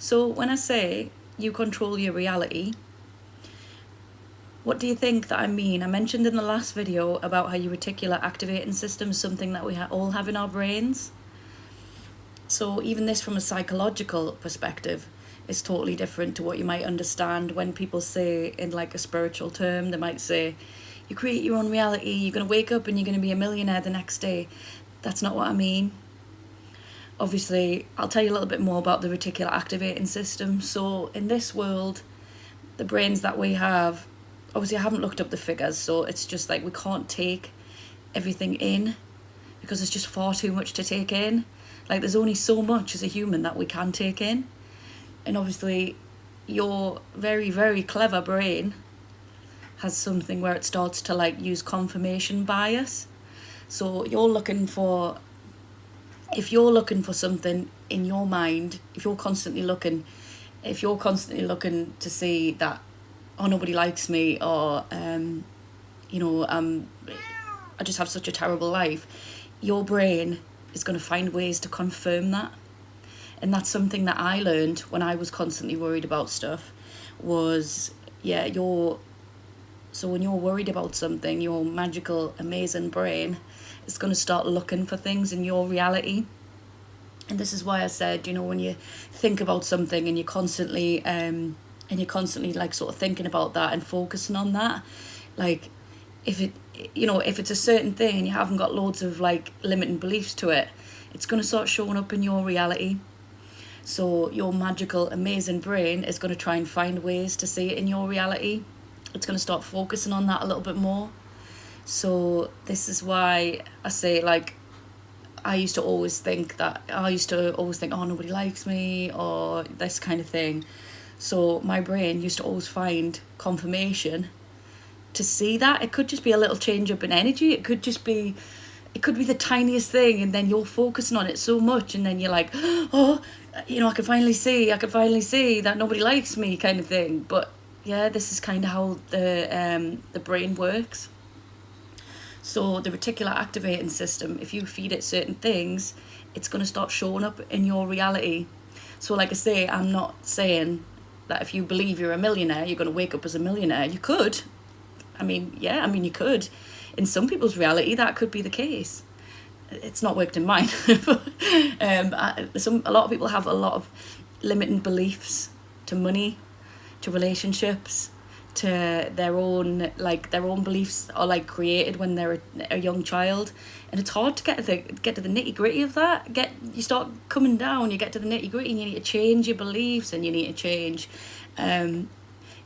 So when I say you control your reality, what do you think that I mean? I mentioned in the last video about how your reticular activating system is something that we all have in our brains. So even this from a psychological perspective is totally different to what you might understand when people say in like a spiritual term. They might say, you create your own reality, you're going to wake up and you're going to be a millionaire the next day. That's not what I mean. Obviously, I'll tell you a little bit more about the reticular activating system. So in this world, the brains that we have, obviously I haven't looked up the figures, so it's just like we can't take everything in because there's just far too much to take in. Like there's only so much as a human that we can take in. And obviously your very, very clever brain has something where it starts to like use confirmation bias. So if you're looking for something in your mind, if you're constantly looking to see that, oh, nobody likes me, or I just have such a terrible life, your brain is going to find ways to confirm that. And that's something that I learned when I was constantly worried about stuff was, so when you're worried about something, your magical, amazing brain is going to start looking for things in your reality. And this is why I said, when you think about something and you're constantly like sort of thinking about that and focusing on that, like if it's a certain thing and you haven't got loads of like limiting beliefs to it, it's going to start showing up in your reality. So your magical, amazing brain is going to try and find ways to see it in your reality. It's going to start focusing on that a little bit more. So this is why I say, like, I used to always think, oh, nobody likes me, or this kind of thing. So my brain used to always find confirmation to see that. It could just be a little change up in energy. It could be the tiniest thing, and then you're focusing on it so much, and then you're like, oh, I can finally see that nobody likes me, kind of thing. But yeah, this is kind of how the brain works. So the reticular activating system, if you feed it certain things, it's going to start showing up in your reality. So like I say, I'm not saying that if you believe you're a millionaire, you're going to wake up as a millionaire. You could. You could. In some people's reality, that could be the case. It's not worked in mine. A lot of people have a lot of limiting beliefs to money, to relationships, to their own beliefs are like created when they're a young child, and it's hard to get to the nitty gritty of that. You start coming down, you get to the nitty gritty, and you need to change your beliefs, and you need to change.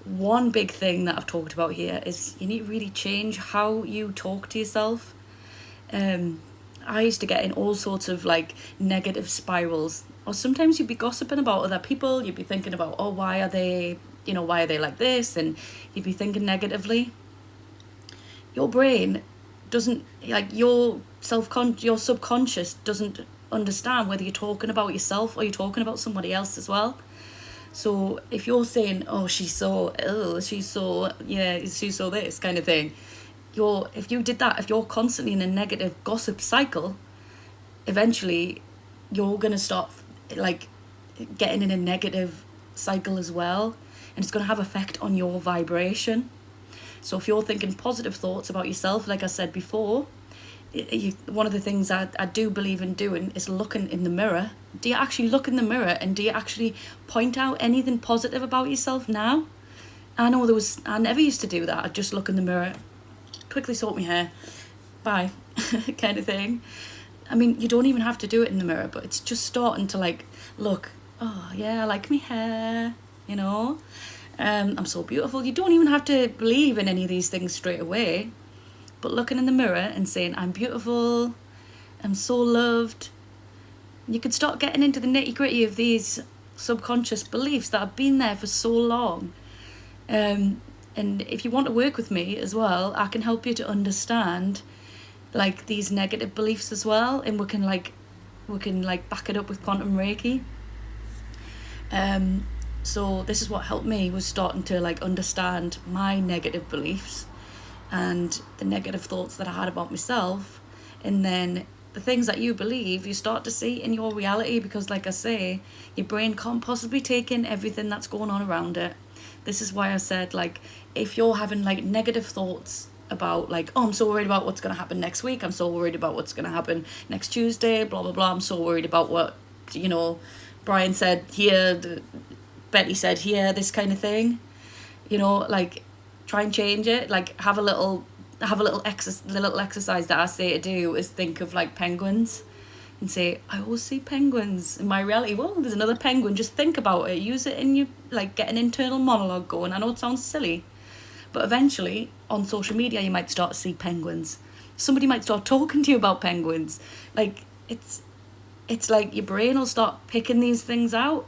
One big thing that I've talked about here is you need to really change how you talk to yourself. I used to get in all sorts of like negative spirals, or sometimes you'd be gossiping about other people. You'd be thinking about, oh, why are they like this, and you'd be thinking negatively. Your brain doesn't, like, your subconscious doesn't understand whether you're talking about yourself or you're talking about somebody else as well. So if you're saying, oh, she's so this kind of thing, if you're constantly in a negative gossip cycle, eventually you're going to start like getting in a negative cycle as well, and it's going to have effect on your vibration. So if you're thinking positive thoughts about yourself, like I said before, one of the things I do believe in doing is looking in the mirror. Do you actually look in the mirror, and do you actually point out anything positive about yourself now? I never used to do that. I'd just look in the mirror, quickly sort my hair, bye, kind of thing. I mean, you don't even have to do it in the mirror, but it's just starting to like, look, oh yeah, I like my hair, I'm so beautiful. You don't even have to believe in any of these things straight away, but looking in the mirror and saying, I'm beautiful, I'm so loved, you could start getting into the nitty gritty of these subconscious beliefs that have been there for so long. And if you want to work with me as well, I can help you to understand like these negative beliefs as well, and we can back it up with quantum Reiki. So this is what helped me, was starting to like understand my negative beliefs and the negative thoughts that I had about myself, and then the things that you believe, you start to see in your reality, because like I say, your brain can't possibly take in everything that's going on around it. This is why I said, like, if you're having like negative thoughts about like, oh, I'm so worried about what's going to happen next week, I'm so worried about what's going to happen next Tuesday, blah blah blah, I'm so worried about what, you know, Brian said here, Betty said here, this kind of thing, you know, like, try and change it. Like, have a little exercise that I say to do is think of like penguins and say, I always see penguins in my reality. Well, there's another penguin, just think about it, use it in you, like, get an internal monologue going. I know it sounds silly, but eventually on social media you might start to see penguins. Somebody might start talking to you about penguins. Like, it's like your brain will start picking these things out.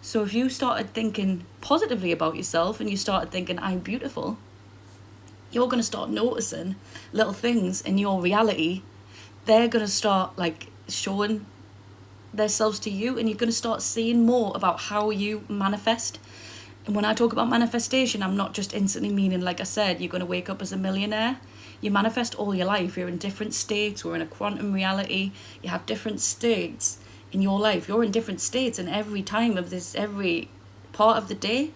So if you started thinking positively about yourself and you started thinking, I'm beautiful, you're going to start noticing little things in your reality. They're going to start like showing themselves to you, and you're going to start seeing more about how you manifest. And when I talk about manifestation, I'm not just instantly meaning, like I said, you're going to wake up as a millionaire. You manifest all your life. You're in different states. We're in a quantum reality. You have different states in your life. You're in different states in every time of this, every part of the day.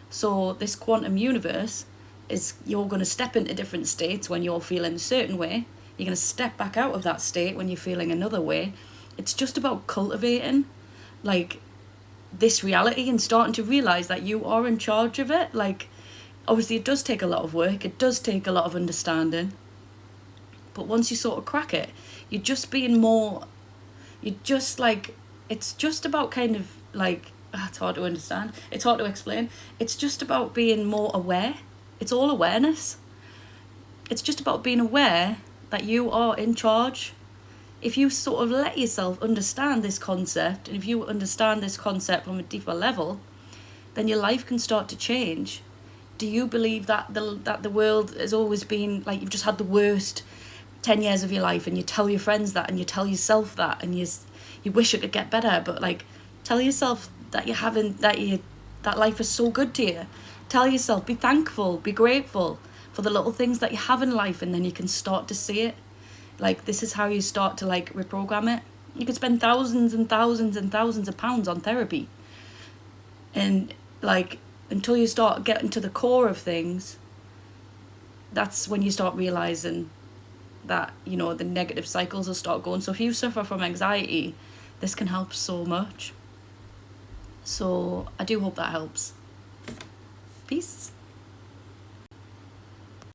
So this quantum universe is, you're going to step into different states when you're feeling a certain way. You're going to step back out of that state when you're feeling another way. It's just about cultivating like this reality and starting to realize that you are in charge of it. Like, obviously it does take a lot of work, it does take a lot of understanding, but once you sort of crack it, you're just being more, you're just like, it's just about kind of like, it's hard to understand, it's hard to explain, it's just about being more aware. It's all awareness. It's just about being aware that you are in charge. If you sort of let yourself understand this concept, and if you understand this concept from a deeper level, then your life can start to change. Do you believe that the world has always been like, you've just had the worst 10 years of your life, and you tell your friends that, and you tell yourself that, and you wish it could get better, but like, tell yourself that you haven't, that life is so good to you. Tell yourself, be thankful, be grateful for the little things that you have in life, and then you can start to see it. Like, this is how you start to like reprogram it. You could spend thousands and thousands and thousands of pounds on therapy, and like, until you start getting to the core of things, that's when you start realizing that, you know, the negative cycles will start going. So if you suffer from anxiety, this can help so much. So I do hope that helps. Peace.